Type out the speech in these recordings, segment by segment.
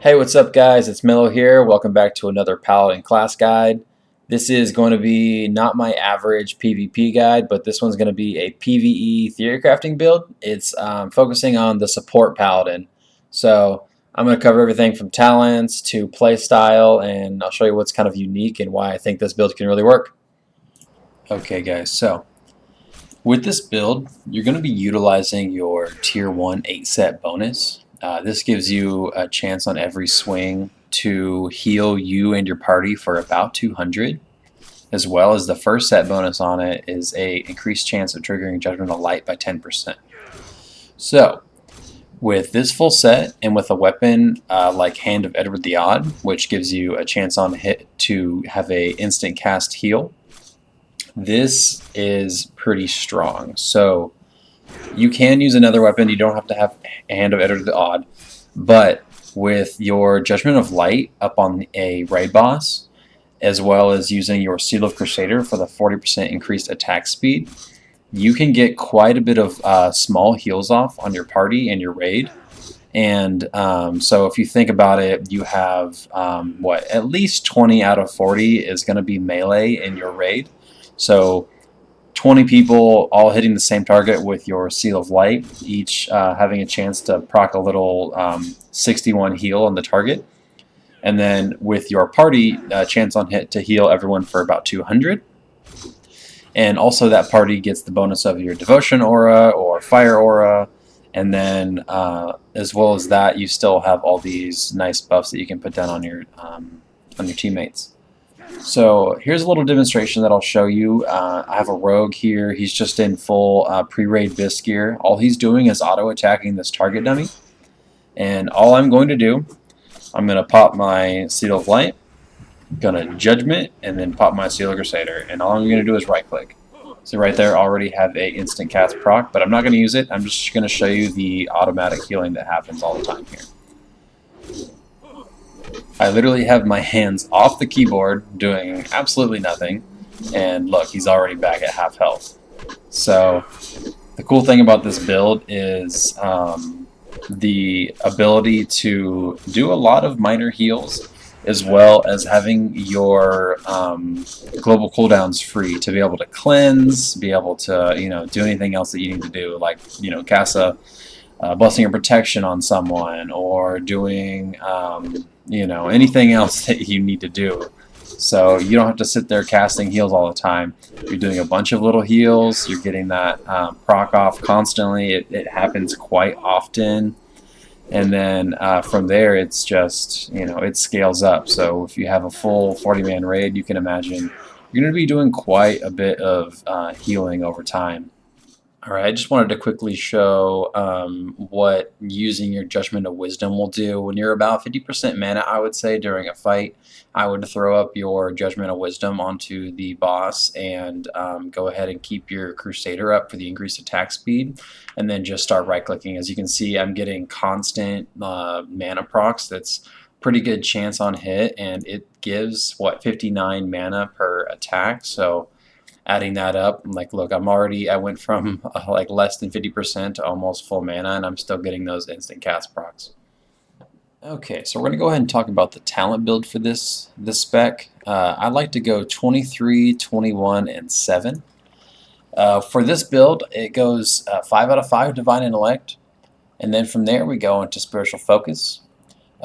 Hey, what's up guys? It's Milloh here. Welcome back to another Paladin class guide. This is going to be not my average PvP guide, but this one's going to be a PvE theory crafting build. It's focusing on the support Paladin. So I'm going to cover everything from talents to playstyle, and I'll show you what's kind of unique and why I think this build can really work. Okay guys, so with this build, you're going to be utilizing your Tier 1 8 set bonus. This gives you a chance on every swing to heal you and your party for about 200, as well as the first set bonus on it is a increased chance of triggering Judgment of Light by 10%. So, with this full set and with a weapon like Hand of Edward the Odd, which gives you a chance on hit to have a instant cast heal, this is pretty strong. So you can use another weapon. You don't have to have Hand of Edward the Odd, but with your Judgment of Light up on a raid boss, as well as using your Seal of Crusader for the 40% increased attack speed, you can get quite a bit of small heals off on your party and your raid. And so if you think about it, you have at least 20 out of 40 is going to be melee in your raid. So 20 people all hitting the same target with your Seal of Light, each having a chance to proc a little 61 heal on the target. And then with your party, chance on hit to heal everyone for about 200. And also that party gets the bonus of your Devotion Aura or Fire Aura. And then as well as that, you still have all these nice buffs that you can put down on your teammates. So here's a little demonstration that I'll show you. I have a rogue here. He's just in full pre-raid bisque gear. All he's doing is auto-attacking this target dummy. And all I'm going to do, I'm going to pop my Seal of Light, going to Judgment, and then pop my Seal of Crusader. And all I'm going to do is right-click. So right there, already have a instant cast proc, but I'm not going to use it. I'm just going to show you the automatic healing that happens all the time here. I literally have my hands off the keyboard doing absolutely nothing, and look, he's already back at half health. So the cool thing about this build is the ability to do a lot of minor heals, as well as having your global cooldowns free to be able to cleanse, be able to do anything else that you need to do, like cast a Blessing of Protection on someone, or doing anything else that you need to do. So you don't have to sit there casting heals all the time. You're doing a bunch of little heals. You're getting that proc off constantly. It happens quite often. And then from there, it's just, it scales up. So if you have a full 40-man raid, you can imagine you're going to be doing quite a bit of healing over time. Alright, I just wanted to quickly show what using your Judgment of Wisdom will do. When you're about 50% mana, I would say, during a fight, I would throw up your Judgment of Wisdom onto the boss and go ahead and keep your Crusader up for the increased attack speed, and then just start right-clicking. As you can see, I'm getting constant mana procs. That's pretty good chance on hit, and it gives, 59 mana per attack, so adding that up, look, I went from less than 50% to almost full mana, and I'm still getting those instant cast procs. Okay, so we're going to go ahead and talk about the talent build for this spec. I like to go 23, 21, and 7. For this build, it goes 5 out of 5 Divine Intellect, and then from there we go into Spiritual Focus.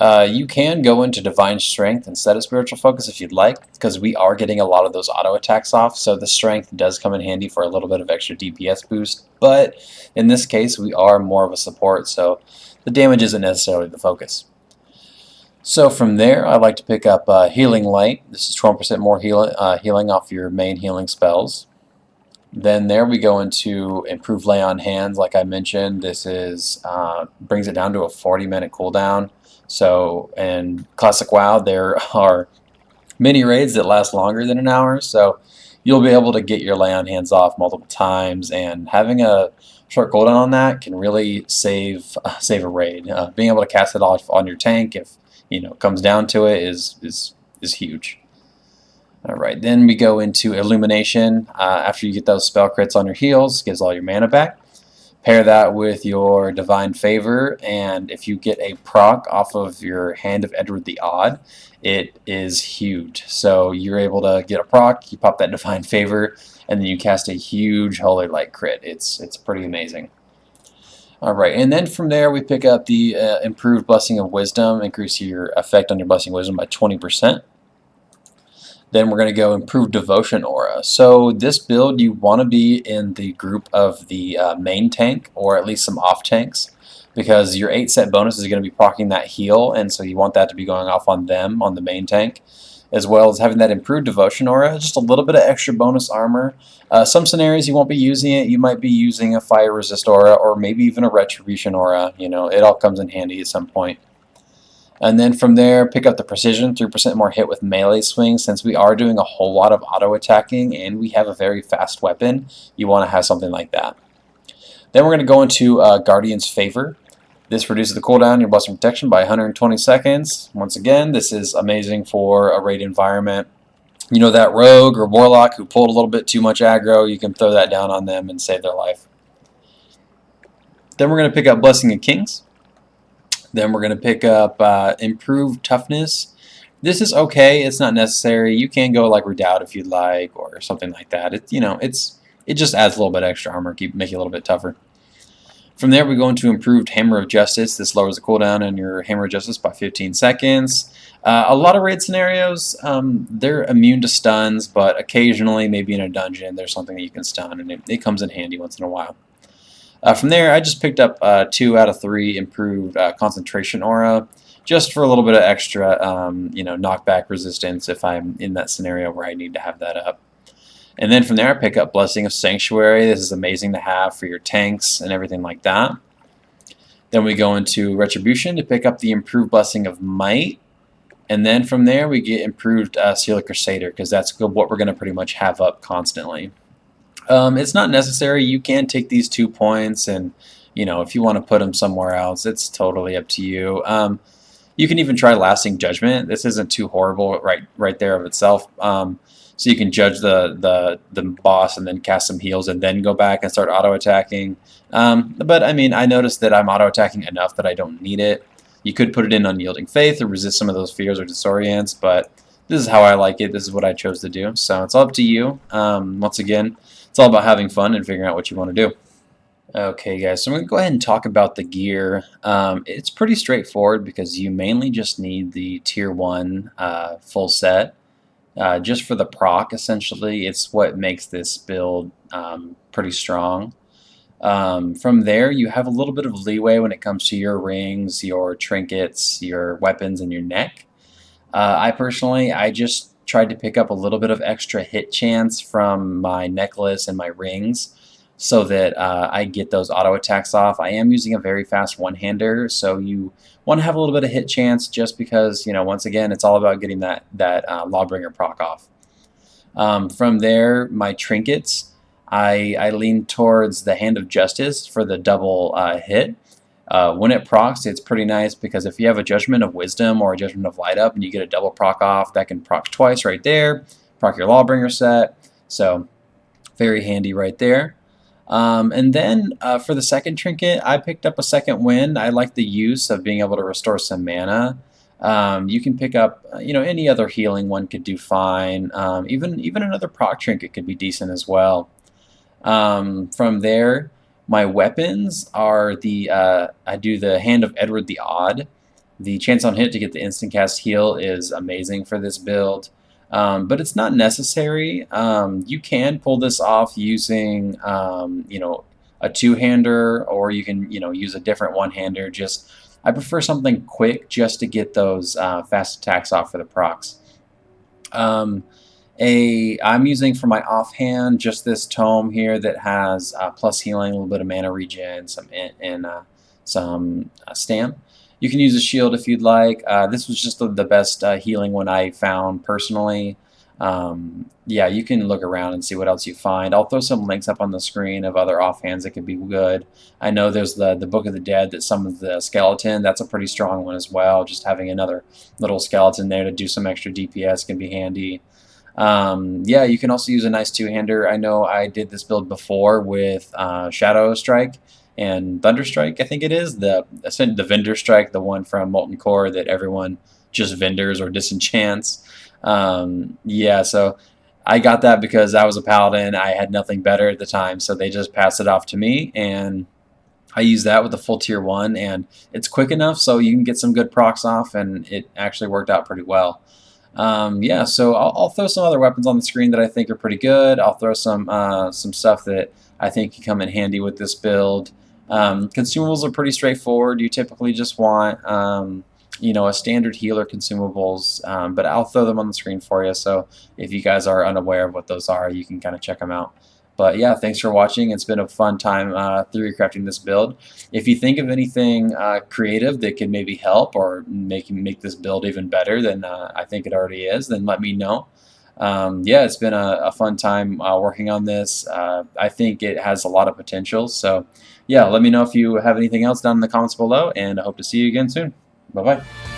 You can go into Divine Strength instead of Spiritual Focus if you'd like, because we are getting a lot of those auto attacks off, so the Strength does come in handy for a little bit of extra DPS boost, but in this case we are more of a support, so the damage isn't necessarily the focus. So from there, I like to pick up Healing Light. This is 12% more healing off your main healing spells. Then there we go into Improved Lay on Hands. Like I mentioned, this is brings it down to a 40-minute cooldown. So in Classic WoW, there are mini raids that last longer than an hour, so you'll be able to get your Lay on Hands off multiple times, and having a short cooldown on that can really save a raid. Being able to cast it off on your tank, if it comes down to it, is huge. Alright, then we go into Illumination. After you get those spell crits on your heals, gives all your mana back. Pair that with your Divine Favor, and if you get a proc off of your Hand of Edward the Odd, it is huge. So you're able to get a proc, you pop that Divine Favor, and then you cast a huge Holy Light crit. It's pretty amazing. Alright, and then from there we pick up the Improved Blessing of Wisdom, increase your effect on your Blessing of Wisdom by 20%. Then we're going to go Improved Devotion Aura. So this build, you want to be in the group of the main tank, or at least some off tanks, because your 8 set bonus is going to be proccing that heal, and so you want that to be going off on them, on the main tank, as well as having that Improved Devotion Aura, just a little bit of extra bonus armor. Some scenarios you won't be using it. You might be using a Fire Resist Aura, or maybe even a Retribution Aura. You know, it all comes in handy at some point. And then from there, pick up the Precision, 3% more hit with melee swings. Since we are doing a whole lot of auto-attacking and we have a very fast weapon, you want to have something like that. Then we're going to go into Guardian's Favor. This reduces the cooldown of your Blessing Protection by 120 seconds. Once again, this is amazing for a raid environment. You know, that rogue or warlock who pulled a little bit too much aggro, you can throw that down on them and save their life. Then we're going to pick up Blessing of Kings. Then we're going to pick up Improved Toughness. This is okay. It's not necessary. You can go like Redoubt if you'd like, or something like that. It just adds a little bit extra armor, make you a little bit tougher. From there, we go into Improved Hammer of Justice. This lowers the cooldown on your Hammer of Justice by 15 seconds. A lot of raid scenarios, they're immune to stuns, but occasionally, maybe in a dungeon, there's something that you can stun, and it comes in handy once in a while. From there, I just picked up 2 out of 3 Improved Concentration Aura, just for a little bit of extra, knockback resistance if I'm in that scenario where I need to have that up. And then from there, I pick up Blessing of Sanctuary. This is amazing to have for your tanks and everything like that. Then we go into Retribution to pick up the Improved Blessing of Might. And then from there, we get Improved Seal of Crusader, because that's what we're going to pretty much have up constantly. It's not necessary. You can take these 2 points and, if you want to put them somewhere else, it's totally up to you. You can even try Lasting Judgment. This isn't too horrible right there of itself. So you can judge the boss and then cast some heals and then go back and start auto-attacking. But, I noticed that I'm auto-attacking enough that I don't need it. You could put it in Unyielding Faith to resist some of those fears or disorients, but this is how I like it. This is what I chose to do. So it's all up to you. Once again, it's all about having fun and figuring out what you want to do. Okay, guys, so I'm going to go ahead and talk about the gear. It's pretty straightforward because you mainly just need the Tier 1 full set. Just for the proc, essentially. It's what makes this build pretty strong. From there, you have a little bit of leeway when it comes to your rings, your trinkets, your weapons, and your neck. I just tried to pick up a little bit of extra hit chance from my necklace and my rings so that I get those auto attacks off. I am using a very fast one-hander, so you want to have a little bit of hit chance just because, once again, it's all about getting that Lawbringer proc off. From there, my trinkets, I lean towards the Hand of Justice for the double hit. When it procs, it's pretty nice because if you have a Judgment of Wisdom or a Judgment of Light up and you get a double proc off, that can proc twice right there, proc your Lawbringer set, so very handy right there. And then for the second trinket, I picked up a Second Wind. I like the use of being able to restore some mana. You can pick up, any other healing one could do fine. Even another proc trinket could be decent as well. From there, my weapons are I do the Hand of Edward the Odd. The chance on hit to get the instant cast heal is amazing for this build. But it's not necessary. You can pull this off using, a two-hander, or you can, use a different one-hander. I prefer something quick just to get those fast attacks off for the procs. I'm using for my offhand just this tome here that has plus healing, a little bit of mana regen, some stamp. You can use a shield if you'd like. This was just the best healing one I found personally. Yeah, you can look around and see what else you find. I'll throw some links up on the screen of other offhands that could be good. I know there's the Book of the Dead that summons the skeleton. That's a pretty strong one as well. Just having another little skeleton there to do some extra DPS can be handy. Yeah, you can also use a nice two-hander. I know I did this build before with Shadow Strike, and Thunderstrike, I think it is the Vendor Strike, the one from Molten Core that everyone just vendors or disenchants. Yeah, so I got that because I was a paladin. I had nothing better at the time, so they just passed it off to me, and I use that with the full tier 1, and it's quick enough so you can get some good procs off, and it actually worked out pretty well. Yeah, so I'll throw some other weapons on the screen that I think are pretty good. I'll throw some stuff that I think can come in handy with this build. Consumables are pretty straightforward. You typically just want a standard healer consumables, but I'll throw them on the screen for you. So if you guys are unaware of what those are, you can kind of check them out. But yeah, thanks for watching. It's been a fun time theory crafting this build. If you think of anything creative that could maybe help or make this build even better than I think it already is, then let me know. Yeah, it's been a fun time working on this. I think it has a lot of potential. So yeah, let me know if you have anything else down in the comments below, and I hope to see you again soon. Bye-bye.